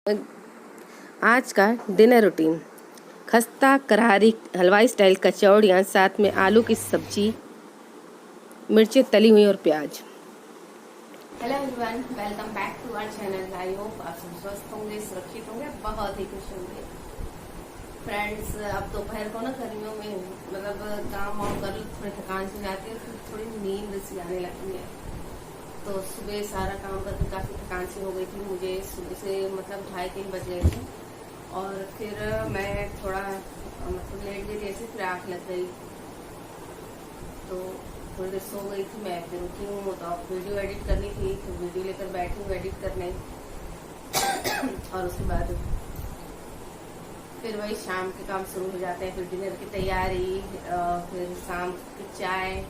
आज का dinner routine खस्ता करारी हलवाई स्टाइल कचौड़ियाँ, साथ में आलू की सब्जी, मिर्चें तली हुई और प्याज। Hello everyone, welcome back to our channel. I hope आप सब स्वस्थ होंगे, सुरक्षित होंगे, बहुत ही खुश होंगे। फ्रेंड्स, अब दोपहर को ना गर्मियों में मतलब काम वाम कर थोड़ी थकान सी जाती है, फिर थोड़ी नींद सी आने लगती है। तो सुबह सारा काम करके काफ़ी थकान सी हो गई थी मुझे। सुबह से मतलब 2:30-3 बज गए थे और फिर मैं थोड़ा मतलब लेट गई थी, ऐसे फिर आँख लग गई तो थोड़ी देर सो गई थी। मैं फिर उठी हूँ तो अब वीडियो एडिट करनी थी, तो वीडियो लेकर बैठी हूँ एडिट करने। और उसके बाद फिर वही शाम के काम शुरू हो जाते हैं, फिर डिनर की तैयारी, फिर शाम की चाय,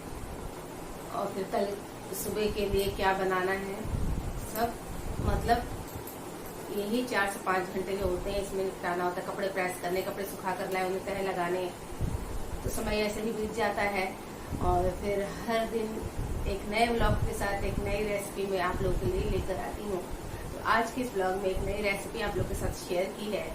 और फिर कल सुबह के लिए क्या बनाना है। सब मतलब यही 4 से 5 घंटे जो होते हैं इसमें निपटाना होता है। कपड़े प्रेस करने, कपड़े सुखा कर लाए, उन्हें तह लगाने, तो समय ऐसे ही बीत जाता है। और फिर हर दिन एक नए व्लॉग के साथ एक नई रेसिपी मैं आप लोगों के लिए लेकर आती हूँ। तो आज के इस व्लॉग में एक नई रेसिपी आप लोग के साथ शेयर की है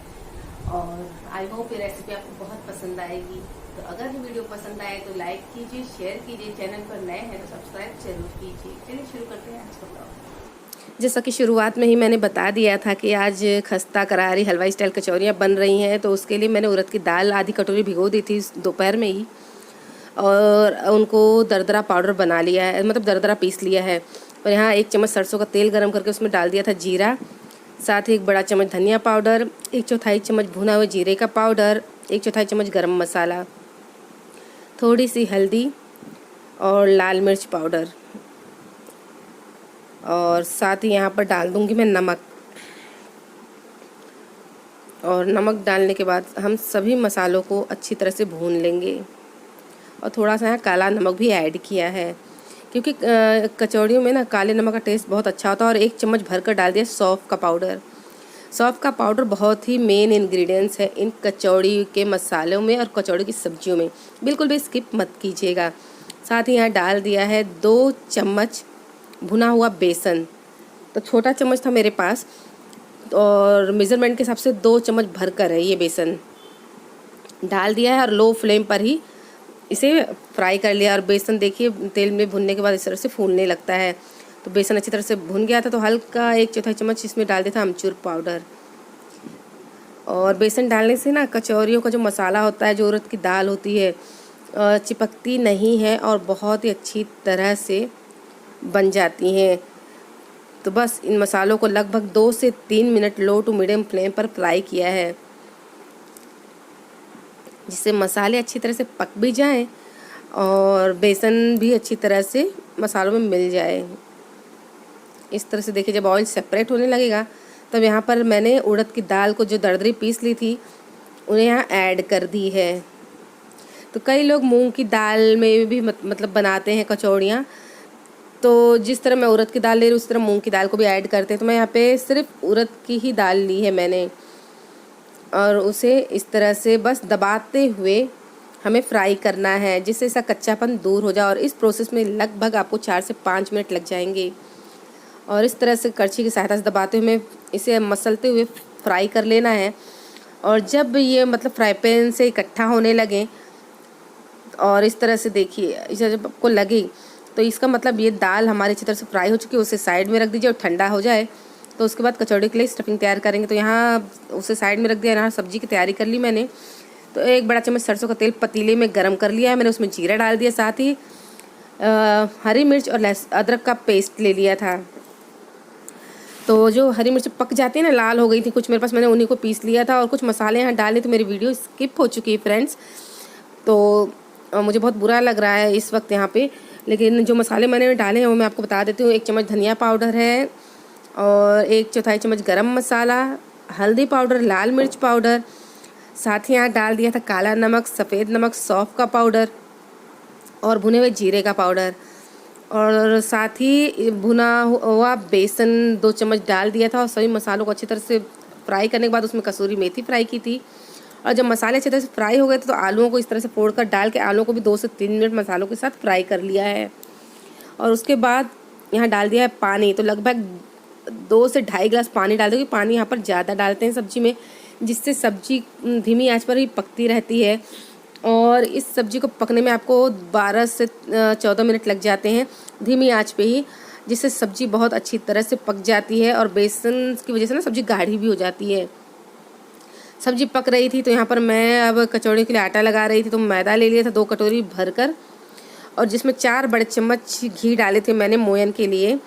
और आई होप ये रेसिपी आपको बहुत पसंद आएगी। तो अगर ये वीडियो पसंद आए तो लाइक कीजिए, शेयर कीजिए, चैनल पर नए हैं तो सब्सक्राइब जरूर कीजिए। चलिए शुरू करते हैं आज का ब्लॉग। जैसा कि शुरुआत में ही मैंने बता दिया था कि आज खस्ता करारी हलवाई स्टाइल कचौरियाँ बन रही हैं, तो उसके लिए मैंने उड़द की दाल आधी कटोरी भिगो दी थी दोपहर में ही, और उनको दरदरा पाउडर बना लिया है, मतलब दरदरा पीस लिया है। और यहाँ 1 चम्मच सरसों का तेल गरम करके उसमें डाल दिया था जीरा, साथ ही 1 बड़ा चम्मच धनिया पाउडर, 1/4 चम्मच भुना हुआ जीरे का पाउडर, 1/4 चम्मच गरम मसाला, थोड़ी सी हल्दी और लाल मिर्च पाउडर, और साथ ही यहाँ पर डाल दूँगी मैं नमक। और नमक डालने के बाद हम सभी मसालों को अच्छी तरह से भून लेंगे। और थोड़ा सा यहाँ काला नमक भी ऐड किया है, क्योंकि कचौड़ियों में ना काले नमक का टेस्ट बहुत अच्छा होता है। और 1 चम्मच भर कर डाल दिया सौंफ का पाउडर। सौंफ का पाउडर बहुत ही मेन इंग्रेडिएंट्स है इन कचौड़ी के मसालों में और कचौड़ी की सब्जियों में, बिल्कुल भी स्किप मत कीजिएगा। साथ ही यहाँ डाल दिया है 2 चम्मच भुना हुआ बेसन। तो छोटा चम्मच था मेरे पास और मेज़रमेंट के हिसाब से 2 चम्मच भर कर है ये बेसन डाल दिया है, और लो फ्लेम पर ही इसे फ्राई कर लिया। और बेसन देखिए तेल में भुनने के बाद इस तरह से फूलने लगता है। तो बेसन अच्छी तरह से भुन गया था, तो हल्का 1/4 चम्मच इसमें डाल दिया था अमचूर पाउडर। और बेसन डालने से ना कचौरियों का जो मसाला होता है, जो उड़द की दाल होती है, चिपकती नहीं है और बहुत ही अच्छी तरह से बन जाती हैं। तो बस इन मसालों को लगभग 2 से 3 minute low to medium flame पर फ्राई किया है, जिससे मसाले अच्छी तरह से पक भी जाएं और बेसन भी अच्छी तरह से मसालों में मिल जाए। इस तरह से देखिए जब ऑयल सेपरेट होने लगेगा, तब यहाँ पर मैंने उड़द की दाल को जो दरदरी पीस ली थी उन्हें यहाँ ऐड कर दी है। तो कई लोग मूंग की दाल में भी मतलब बनाते हैं कचौड़ियाँ। तो जिस तरह मैं उड़द की दाल ले रही हूँ उस तरह मूंग की दाल को भी ऐड करते हैं। तो मैं यहाँ पे सिर्फ उड़द की ही दाल ली है मैंने, और उसे इस तरह से बस दबाते हुए हमें फ्राई करना है, जिससे इसका कच्चापन दूर हो जाए। और इस प्रोसेस में लगभग आपको 4 से 5 मिनट लग जाएंगे। और इस तरह से करछी की सहायता से दबाते हुए इसे मसलते हुए फ्राई कर लेना है। और जब ये मतलब फ्राई पैन से इकट्ठा होने लगे और इस तरह से देखिए इसे जब आपको लगे, तो इसका मतलब ये दाल हमारी अच्छी तरह से फ्राई हो चुकी है। उसे साइड में रख दीजिए और ठंडा हो जाए, तो उसके बाद कचौड़ी के लिए स्टफिंग तैयार करेंगे। तो यहाँ उसे साइड में रख दिया, यहाँ सब्जी की तैयारी कर ली मैंने। तो 1 बड़ा चम्मच सरसों का तेल पतीले में गरम कर लिया है मैंने, उसमें जीरा डाल दिया, साथ ही हरी मिर्च और अदरक का पेस्ट ले लिया था। तो जो हरी मिर्च पक जाती है ना, लाल हो गई थी कुछ मेरे पास, मैंने उन्हीं को पीस लिया था। और कुछ मसाले यहाँ डाले, तो मेरी वीडियो स्किप हो चुकी है फ्रेंड्स। तो मुझे बहुत बुरा लग रहा है इस वक्त यहाँ पे, लेकिन जो मसाले मैंने डाले हैं वो मैं आपको बता देती हूँ। 1 चम्मच धनिया पाउडर है और 1/4 चम्मच गरम मसाला, हल्दी पाउडर, लाल मिर्च पाउडर, साथ ही यहाँ डाल दिया था काला नमक, सफ़ेद नमक, सौंफ का पाउडर और भुने हुए जीरे का पाउडर, और साथ ही भुना हुआ बेसन 2 चम्मच डाल दिया था। और सभी मसालों को अच्छी तरह से फ्राई करने के बाद उसमें कसूरी मेथी फ्राई की थी। और जब मसाले अच्छी तरह से फ्राई हो गए थे, तो आलूओं को इस तरह से फोड़कर डाल के आलूओं को भी 2 से 3 मिनट मसालों के साथ फ्राई कर लिया है। और उसके बाद यहाँ डाल दिया है पानी। तो लगभग 2 से ढाई गिलास पानी डाल दूँगी। पानी यहाँ पर ज़्यादा डालते हैं सब्जी में, जिससे सब्जी धीमी आंच पर ही पकती रहती है। और इस सब्जी को पकने में आपको 12 से 14 मिनट लग जाते हैं धीमी आंच पे ही, जिससे सब्जी बहुत अच्छी तरह से पक जाती है। और बेसन की वजह से ना सब्जी गाढ़ी भी हो जाती है। सब्जी पक रही थी तो यहाँ पर मैं अब कचौड़ी के लिए आटा लगा रही थी। तो मैदा ले लिया था 2 कटोरी भरकर, और जिसमें 4 बड़े चम्मच घी डाले थे मैंने मोयन के लिए,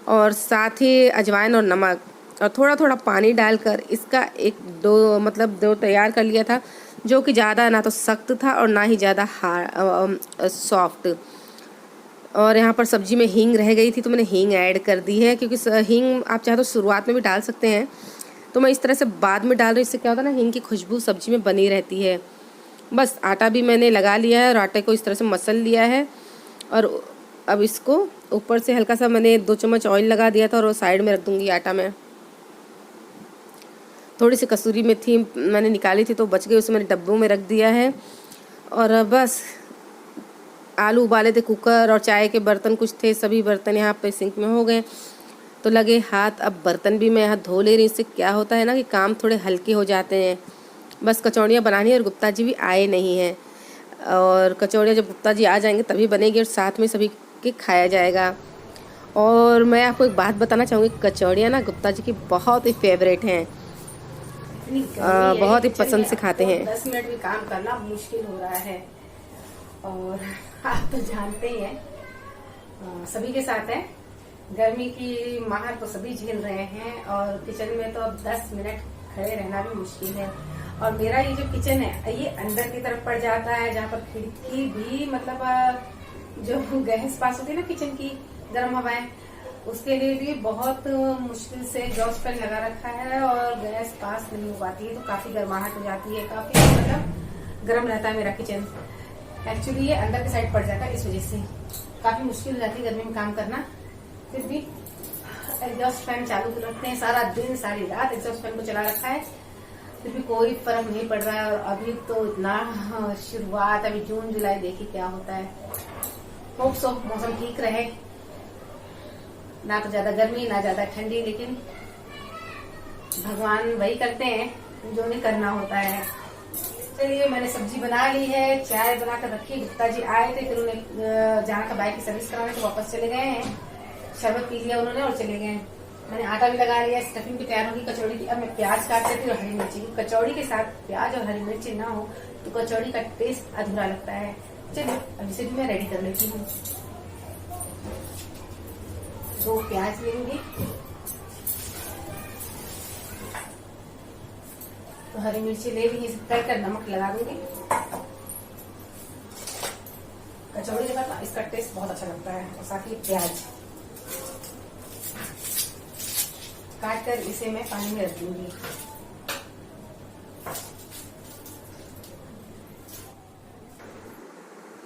और साथ ही अजवाइन और नमक और थोड़ा थोड़ा पानी डालकर इसका एक डो तैयार कर लिया था, जो कि ज़्यादा ना तो सख्त था और ना ही ज़्यादा सॉफ्ट। और यहाँ पर सब्जी में हींग रह गई थी तो मैंने हींग ऐड कर दी है, क्योंकि हींग आप चाहे तो शुरुआत में भी डाल सकते हैं, तो मैं इस तरह से बाद में डाल रही हूँ। इससे क्या होता है ना, हींग की खुशबू सब्जी में बनी रहती है। बस आटा भी मैंने लगा लिया है और आटे को इस तरह से मसल लिया है। और अब इसको ऊपर से हल्का सा मैंने 2 चम्मच ऑयल लगा दिया था और वो साइड में रख दूँगी आटा में। थोड़ी सी कसूरी मेथी मैंने निकाली थी तो बच गई, उसे मैंने डब्बों में रख दिया है। और बस आलू उबाले थे, कुकर और चाय के बर्तन कुछ थे, सभी बर्तन यहाँ पे सिंक में हो गए तो लगे हाथ। अब बर्तन भी मैं यहाँ धो ले रही हूँ। इससे क्या होता है ना कि काम थोड़े हल्के हो जाते हैं। बस कचौड़ियाँ बनानी है और गुप्ता जी भी आए नहीं हैं, और कचौड़ियाँ जब गुप्ता जी आ जाएंगे तभी बनेगी और साथ में सभी के खाया जाएगा। और मैं आपको एक बात बताना चाहूँगी, कचौड़ियाँ ना गुप्ता जी की बहुत ही फेवरेट हैं, बहुत ही पसंद से खाते हैं। 10 मिनट भी काम करना मुश्किल हो रहा है, और आप तो जानते ही हैं सभी के साथ है। गर्मी की मार तो सभी झेल रहे हैं, और किचन में तो अब 10 मिनट खड़े रहना भी मुश्किल है। और मेरा ये जो किचन है ये अंदर की तरफ पड़ जाता है, जहाँ पर खिड़की भी मतलब जो गैस पास होती है ना किचन की गर्म हवाएं, उसके लिए भी बहुत मुश्किल से एग्जॉस्ट फैन लगा रखा है और गैस पास नहीं हो पाती है, तो काफी गर्माहट हो जाती है, काफी मतलब गर्म रहता है मेरा किचन। एक्चुअली ये अंदर की साइड पड़ जाता है, इस वजह से काफी मुश्किल हो जाती है गर्मी में काम करना। फिर भी एग्जॉस्ट फैन चालू रखते हैं, सारा दिन सारी रात एग्जॉस्ट फैन को चला रखा है, फिर भी कोई फर्क नहीं पड़ रहा है। और अभी तो इतना शुरुआत, अभी जून जुलाई देखिए क्या होता है। होप सो मौसम ठीक रहे, ना तो ज्यादा गर्मी ना ज्यादा ठंडी, लेकिन भगवान वही करते हैं जो नहीं करना होता है। चलिए मैंने सब्जी बना ली है, चाय बनाकर रखी। गुप्ता जी आए थे, फिर उन्हें जाना था बाइक की सर्विस कराने, तो वापस चले गए हैं। शरबत पी लिया उन्होंने और चले गए। मैंने आटा भी लगा लिया, स्टफिंग भी तैयार होगी कचौड़ी की। अब मैं प्याज काट लेती हूँ और हरी मिर्ची। कचौड़ी के साथ प्याज और हरी मिर्ची ना हो तो कचौड़ी का टेस्ट अधूरा लगता है। चलिए अब इसे भी मैं रेडी कर लेती हूँ। 2 प्याज लेंगे, तो हरी मिर्ची ले ली, फ्राई कर नमक लगा दूंगी। कचौड़ी के साथ इसका टेस्ट बहुत अच्छा लगता है। और साथ ही प्याज काट कर इसे मैं पानी में रख दूंगी।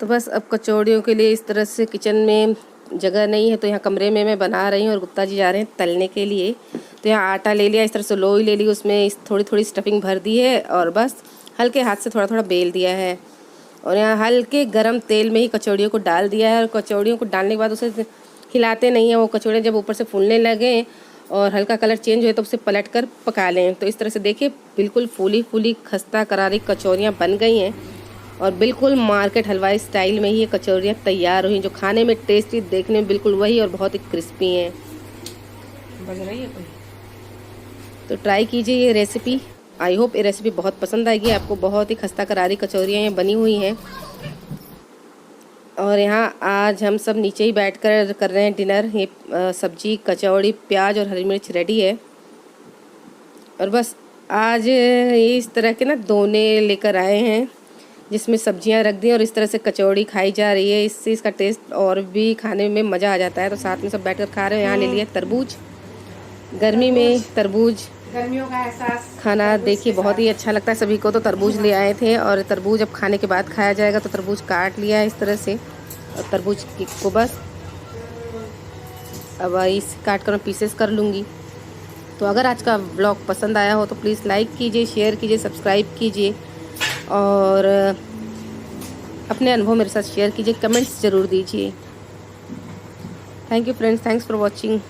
तो बस अब कचौड़ियों के लिए इस तरह से किचन में जगह नहीं है, तो यहाँ कमरे में मैं बना रही हूँ और गुप्ता जी जा रहे हैं तलने के लिए। तो यहाँ आटा ले लिया, इस तरह से लोई ले ली, उसमें थोड़ी थोड़ी स्टफिंग भर दी है और बस हल्के हाथ से थोड़ा थोड़ा बेल दिया है। और यहाँ हल्के गरम तेल में ही कचौड़ियों को डाल दिया है। और कचौड़ियों को डालने के बाद उसे हिलाते नहीं हैं। वो कचौड़ियाँ जब ऊपर से फूलने लगें और हल्का कलर चेंज हुए तो उसे पलट कर पका लें। तो इस तरह से देखिए बिल्कुल फूली फूली खस्ता करारी कचौड़ियाँ बन गई हैं, और बिल्कुल मार्केट हलवाई स्टाइल में ही ये कचौड़ियाँ तैयार हुई, जो खाने में टेस्टी, देखने में बिल्कुल वही और बहुत ही क्रिस्पी हैं। बज रही है कोई? तो ट्राई कीजिए ये रेसिपी। आई होप ये रेसिपी बहुत पसंद आएगी आपको। बहुत ही खस्ता करारी कचौरियाँ ये बनी हुई हैं। और यहाँ आज हम सब नीचे ही बैठकर कर रहे हैं डिनर। ये सब्जी, कचौड़ी, प्याज और हरी मिर्च रेडी है। और बस आज ये इस तरह के ना दोने लेकर आए हैं, जिसमें सब्जियां रख दी और इस तरह से कचौड़ी खाई जा रही है। इससे इसका टेस्ट और भी खाने में मज़ा आ जाता है। तो साथ में सब बैठकर खा रहे हैं। यहाँ ले लिया तरबूज। गर्मी में तरबूज, गर्मियों का एहसास खाना देखिए बहुत ही अच्छा लगता है सभी को। तो तरबूज ले आए थे और तरबूज अब खाने के बाद खाया जाएगा। तो तरबूज काट लिया है इस तरह से, और तरबूज को बस अब इस काट कर मैं पीसेस कर लूँगी। तो अगर आज का व्लॉग पसंद आया हो तो प्लीज़ लाइक कीजिए, शेयर कीजिए, सब्सक्राइब कीजिए और अपने अनुभव मेरे साथ शेयर कीजिए, कमेंट्स ज़रूर दीजिए। Thank you friends, thanks for watching.